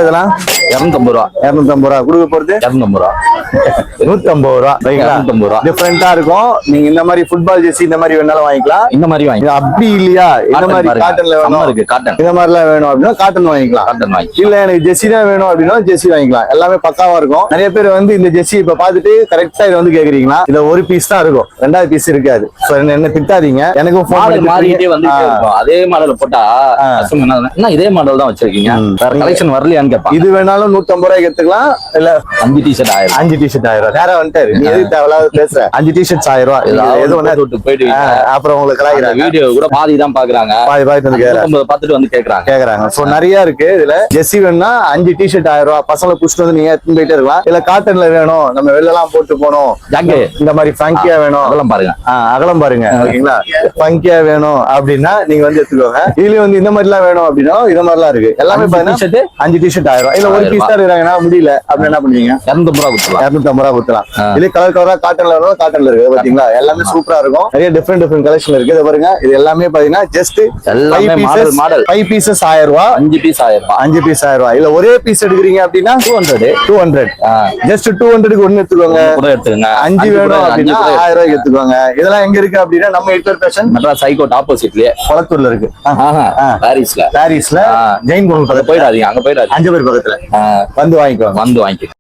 இதெல்லாம் 250 ரூபா. 250 ரூபா. கொடுக்க போறது 250 ரூபா. 150 ரூபா. 250 ரூபா. டிஃபரெண்டா இருக்கும். நீங்க இந்த மாதிரி ஃபுட்பால் ஜெர்சி இந்த மாதிரி வேணாலும் வாங்கிக்கலாம். இந்த மாதிரி வாங்கி அப்படி இல்லையா, இந்த மாதிரி காட்டன்ல வேணும் இருக்கு. காட்டன் இந்த மாதிரிலாம் வேணும் அப்படின்னா காட்டன் வாங்கிக்கலாம். காட்டன் வாங்கி. இல்ல எனக்கு ஜெர்சி தான் வேணும் அப்படின்னா ஜெர்சி வாங்கிக்கலாம். எல்லாமே பக்காவா இருக்கும். நிறைய பேர் வந்து இந்த ஜெர்சி இப்ப பாத்துட்டு கரெக்டா இதை வந்து கேக்குறீங்களா, இதுல ஒரு பீஸ் தான் இருக்கும், ரெண்டாவது பீஸ் இருக்காது. என்ன திட்டாதீங்க. எனக்கும் மாடல் மாறிட்டே வந்து அதே மாடல் போட்டா என்ன இதே மாடல் தான் வச்சிருக்கீங்க, வேற கலெக்ஷன் வரலையான்னு கேட்பாங்க. இது வேணாலும் 150 ரூபாய்க்கு எடுத்துக்கலாம். இல்ல 5 டிஷர்ட் 1000. 5 டிஷர்ட் 1000 ரூபாய். வேற வந்துட்டாரு. நீ எது தேவையில்லாத பேசுற? 5 டிஷர்ட் 1000 ரூபாய். எது ஒண்ணா விட்டு போயிட்டு அப்புறம் உங்களுக்கு வீடியோ கூட பாதி தான் பாக்குறாங்க. பாதி வந்து பார்த்துட்டு வந்து கேக்குறாங்க. சோ நிறைய இருக்கு. இதுல ஜெர்சி வேணும்னா 5 டிஷர்ட் 1000 ரூபாய். பசங்களை புடிச்சிட்டு வந்து நீங்க எடுத்துட்டு போயிட்டே இருக்கலாம். இல்ல காட்டன்ல வேணும், நம்ம வெளிலாம் போட்டு போனோம், இந்த மாதிரி ஃபங்கியா வேணும், அகலம் பாருங்க. அகலம் பாருங்க. ஓகேங்களா? ஃபங்கியா வேணும் அப்படின்னா நீங்க வந்து எடுத்துக்கோங்க. இதுல வந்து இந்த மாதிரி எல்லாம் வேணும் அப்படின்னா இந்த மாதிரி எல்லாம் இருக்கு. எல்லாமே பாத்தீங்கன்னா 5 டிஷர்ட் 1000 ரூபாய். இல்ல ஒரு பீஸ் தான் இருக்காங்கன்னா முடியல அப்படின்னா என்ன பண்ணுவீங்க? 250 ரூபா கொடுத்துலாம். 250 ரூபா கொடுத்துலாம். இது கலர் கலரா காட்டன்ல வேணும், காட்டன்ல இருக்கு. பாத்தீங்களா? எல்லாமே சூப்பரா இருக்கும். நிறைய டிஃபரெண்ட் கலெக்ஷன் இருக்கு. இதை பாருங்க. இது எல்லாமே பாத்தீங்கன்னா ஜஸ்ட் 5 பீசஸ் 1000 ரூபாய். 5 பீஸ் 1000 ரூபாய். 5 பீஸ் 1000 ரூபாய். இல்ல ஒரே பீஸ் எடுக்கிறீங்க அப்படின்னா 200. ஜஸ்ட் 200க்கு ஒண்ணு எடுத்துக்கோங்க. 5 வேணும் அப்படின்னா 1000 ரூபாய்க்கு எடுத்துக்கோங்க. இதெல்லாம் எங்க இருக்கு அப்படின்னா நம்ம எட்வர் ஃபேஷன் மெட்ராஸ் ஹைகோர்ட் ஆப்போசிட்லயே கொளத்தூர்ல இருக்கு. பாரிஸ்ல ஜெயின் கோவில் போயிடாதீங்க, அங்க போயிடாதீங்க. 5 பேர் பக்கத்துல வந்து வாங்கிக்கோங்க.